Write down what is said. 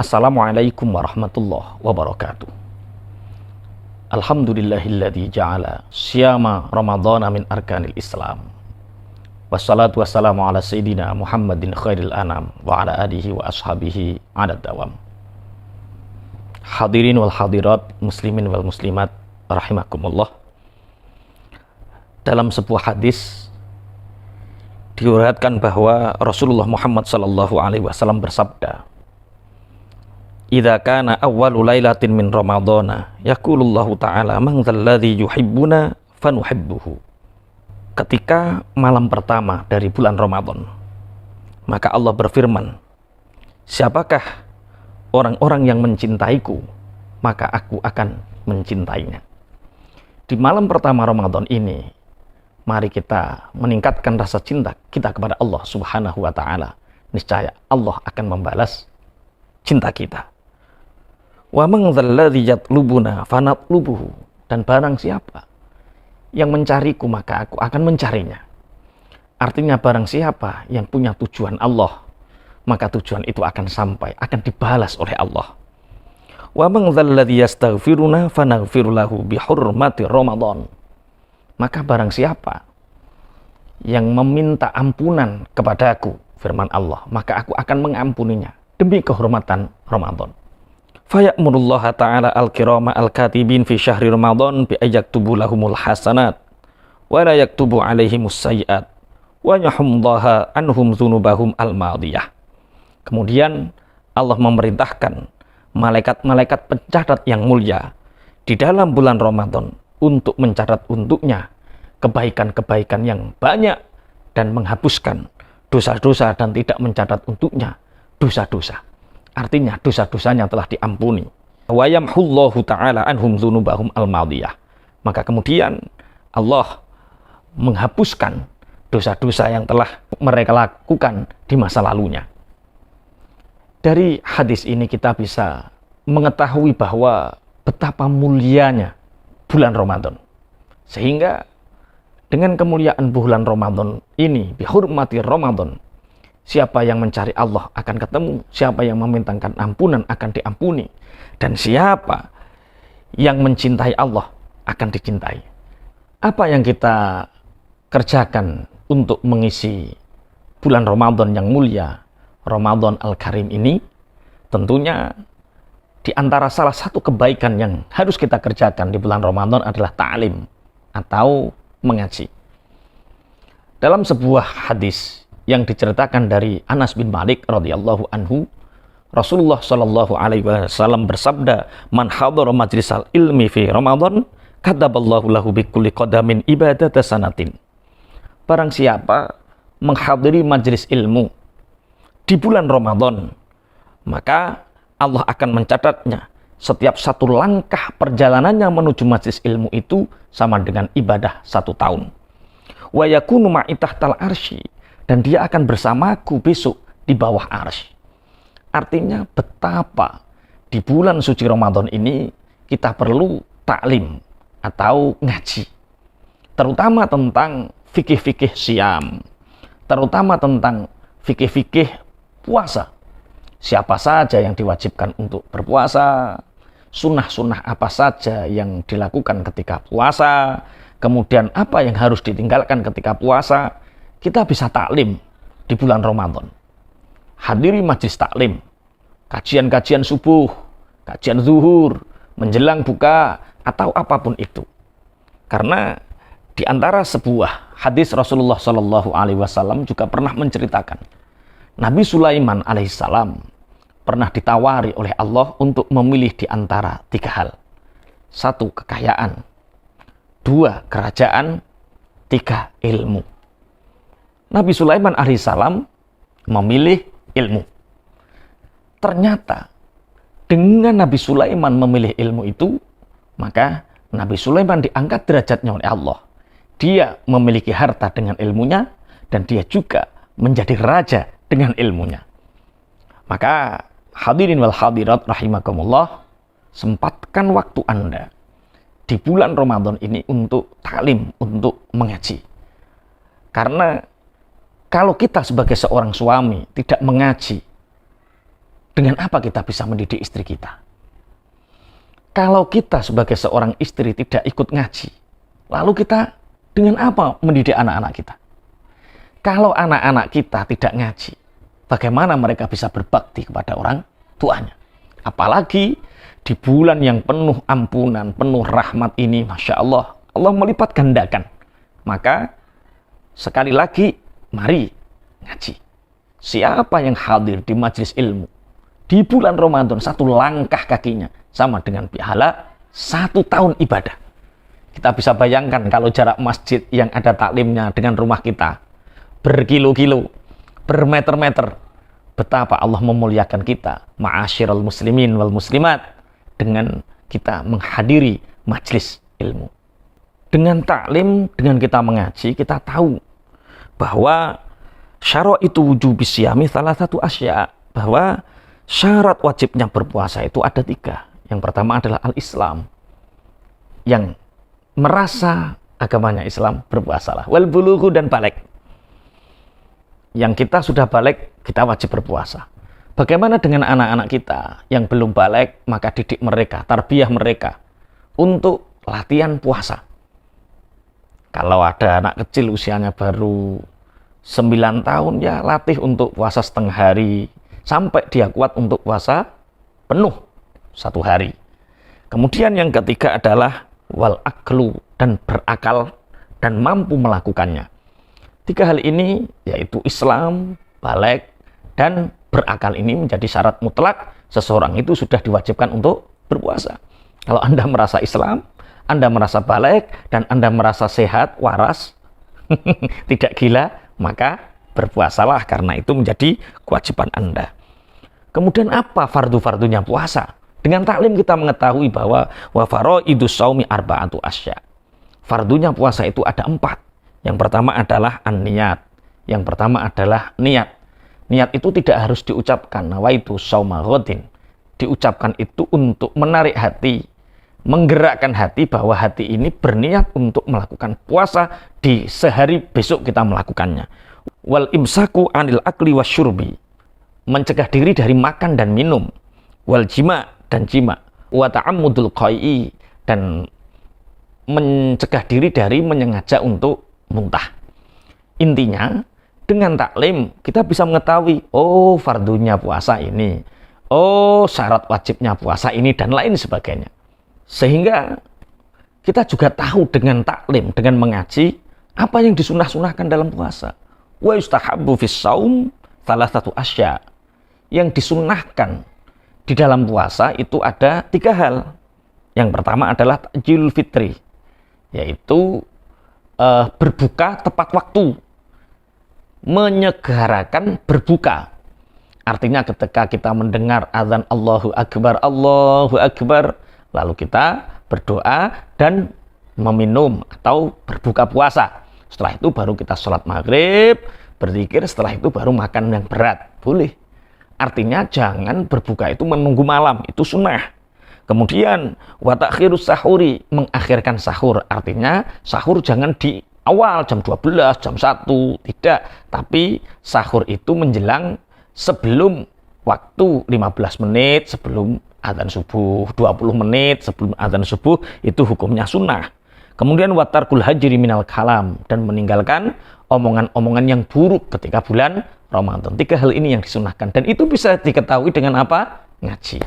Assalamualaikum warahmatullahi wabarakatuh. Alhamdulillahilladzi ja'ala siyama ramadhana min arkanil islam. Wassalatu wassalamu ala sayyidina Muhammadin khairil anam wa ala alihi wa ashabihi adad dawam. Hadirin wal hadirat, muslimin wal muslimat rahimakumullah. Dalam sebuah hadis diriwayatkan bahwa Rasulullah Muhammad sallallahu alaihi wasallam bersabda, "Idza kana awwalu lailatin min ramadhana yaqulullahu ta'ala man dzalladzi yuhibbuna fanuhibbuhu." Ketika malam pertama dari bulan Ramadan, maka Allah berfirman, "Siapakah orang-orang yang mencintaiku, maka aku akan mencintainya." Di malam pertama Ramadan ini, mari kita meningkatkan rasa cinta kita kepada Allah Subhanahu wa ta'ala. Niscaya Allah akan membalas cinta kita. Wa man dzalladzi yatlubuna fanatlubuhu, dan barang siapa yang mencariku maka aku akan mencarinya. Artinya barang siapa yang punya tujuan Allah, maka tujuan itu akan sampai, akan dibalas oleh Allah. Wa man dzalladzi yastaghfiruna fanaghfir lahu bihurmati Ramadan. Maka barang siapa yang meminta ampunan kepadaku, firman Allah, maka aku akan mengampuninya demi kehormatan Ramadan. Faya'murullaha ta'ala al-kirama al-katibin fi syahri Ramadan bi ayaktubu lahumul hasanat wa la yaktubu alaihimus sayyi'at wa yahumdaha anhum dzunubahum al-madiyah. Kemudian Allah memerintahkan malaikat-malaikat pencatat yang mulia di dalam bulan Ramadan untuk mencatat untuknya kebaikan-kebaikan yang banyak dan menghapuskan dosa-dosa dan tidak mencatat untuknya dosa-dosa. Artinya dosa-dosanya telah diampuni. Wa yamhullahu ta'ala anhum dzunubahum al-madiyah. Maka kemudian Allah menghapuskan dosa-dosa yang telah mereka lakukan di masa lalunya. Dari hadis ini kita bisa mengetahui bahwa betapa mulianya bulan Ramadan. Sehingga dengan kemuliaan bulan Ramadan ini, bihurmati Ramadan, siapa yang mencari Allah akan ketemu, siapa yang memintakan ampunan akan diampuni, dan siapa yang mencintai Allah akan dicintai. Apa yang kita kerjakan untuk mengisi bulan Ramadan yang mulia, Ramadan Al-Karim ini? Tentunya di antara salah satu kebaikan yang harus kita kerjakan di bulan Ramadan adalah ta'lim atau mengaji. Dalam sebuah hadis yang diceritakan dari Anas bin Malik radhiyallahu anhu, Rasulullah shallallahu alaihi wasallam bersabda, "Man hadara majlisal ilmi fi Ramadan, kataballahu lahu bi kulli qadamin ibadata sanatin." Barang siapa menghadiri majlis ilmu di bulan Ramadan, maka Allah akan mencatatnya setiap satu langkah perjalanannya menuju majlis ilmu itu sama dengan ibadah 1 tahun. Wa yakunu ma'i tahtal arsy, dan dia akan bersamaku besok di bawah arsy. Artinya betapa di bulan suci Ramadan ini kita perlu taklim atau ngaji. Terutama tentang fikih-fikih siam. Terutama tentang fikih-fikih puasa. Siapa saja yang diwajibkan untuk berpuasa, sunnah-sunnah apa saja yang dilakukan ketika puasa, kemudian apa yang harus ditinggalkan ketika puasa. Kita bisa taklim di bulan Ramadan. Hadiri majlis taklim, kajian-kajian subuh, kajian zuhur, menjelang buka, atau apapun itu. Karena di antara sebuah hadis Rasulullah Shallallahu Alaihi Wasallam juga pernah menceritakan, Nabi Sulaiman alaihissalam pernah ditawari oleh Allah untuk memilih di antara 3 hal. 1, kekayaan. 2, kerajaan. 3, ilmu. Nabi Sulaiman alaihissalam memilih ilmu. Ternyata dengan Nabi Sulaiman memilih ilmu itu, maka Nabi Sulaiman diangkat derajatnya oleh Allah. Dia memiliki harta dengan ilmunya, dan dia juga menjadi raja dengan ilmunya. Maka hadirin wal hadirat rahimakumullah, sempatkan waktu Anda di bulan Ramadan ini untuk taklim, untuk mengaji. Karena kalau kita sebagai seorang suami tidak mengaji, dengan apa kita bisa mendidik istri kita? Kalau kita sebagai seorang istri tidak ikut ngaji, lalu kita dengan apa mendidik anak-anak kita? Kalau anak-anak kita tidak ngaji, bagaimana mereka bisa berbakti kepada orang tuanya? Apalagi di bulan yang penuh ampunan, penuh rahmat ini, Masya Allah, Allah melipat gandakan. Maka sekali lagi, mari ngaji. Siapa yang hadir di majelis ilmu di bulan Ramadan, satu langkah kakinya sama dengan pahala 1 tahun ibadah. Kita bisa bayangkan kalau jarak masjid yang ada taklimnya dengan rumah kita berkilo-kilo, bermeter-meter, betapa Allah memuliakan kita, ma'asyiral muslimin wal muslimat, dengan kita menghadiri majelis ilmu. Dengan taklim, dengan kita mengaji, kita tahu bahwa syarat itu wujubis siyami salah satu asya, bahwa syarat wajibnya berpuasa itu ada 3. Yang pertama adalah al-Islam, yang merasa agamanya Islam, berpuasalah. Wal bulughu, dan balik. Yang kita sudah balik, kita wajib berpuasa. Bagaimana dengan anak-anak kita yang belum balik? Maka didik mereka, tarbiyah mereka untuk latihan puasa. Kalau ada anak kecil usianya baru 9 tahun, ya latih untuk puasa setengah hari, sampai dia kuat untuk puasa penuh 1 hari. Kemudian yang ketiga adalah wal aklu, dan berakal dan mampu melakukannya. 3 hal ini, yaitu Islam, balik, dan berakal, ini menjadi syarat mutlak seseorang itu sudah diwajibkan untuk berpuasa. Kalau Anda merasa Islam, Anda merasa balik, dan Anda merasa sehat, waras, tidak gila, maka berpuasalah, karena itu menjadi kewajiban Anda. Kemudian apa fardu-fardunya puasa? Dengan taklim kita mengetahui bahwa wa faraidus shaumi arba'atu asya. Fardunya puasa itu ada 4. Yang pertama adalah an-niyat. Yang pertama adalah niat. Niat itu tidak harus diucapkan nawaitu shauma ghadin. Diucapkan itu untuk menarik hati, menggerakkan hati bahwa hati ini berniat untuk melakukan puasa di sehari besok kita melakukannya. Wal imsaku anil akli wasyurbi, mencegah diri dari makan dan minum. Wal jima, dan jima. Wa ta'ammudul qai'i, dan mencegah diri dari menyengaja untuk muntah. Intinya, dengan taklim kita bisa mengetahui, oh fardunya puasa ini, oh syarat wajibnya puasa ini, dan lain sebagainya. Sehingga kita juga tahu dengan taklim, dengan mengaji, apa yang disunah-sunahkan dalam puasa. Wa yustahabbu fis shaum salah satu asya. Yang disunahkan di dalam puasa itu ada 3 hal. Yang pertama adalah takjil fitri, yaitu berbuka tepat waktu, menyegerakan berbuka. Artinya ketika kita mendengar azan Allahu Akbar, lalu kita berdoa dan meminum atau berbuka puasa. Setelah itu baru kita sholat maghrib, berzikir, setelah itu baru makan yang berat. Boleh. Artinya jangan berbuka itu menunggu malam, itu sunnah. Kemudian wa ta'khirus sahuri, mengakhirkan sahur. Artinya sahur jangan di awal jam 12, jam 1, tidak. Tapi sahur itu menjelang sebelum waktu 15 menit sebelum adzan subuh, 20 menit sebelum adzan subuh, itu hukumnya sunnah. Kemudian watarkul hajri minal kalam, dan meninggalkan omongan-omongan yang buruk ketika bulan Ramadan. 3 hal ini yang disunahkan, dan itu bisa diketahui dengan apa? Ngaji.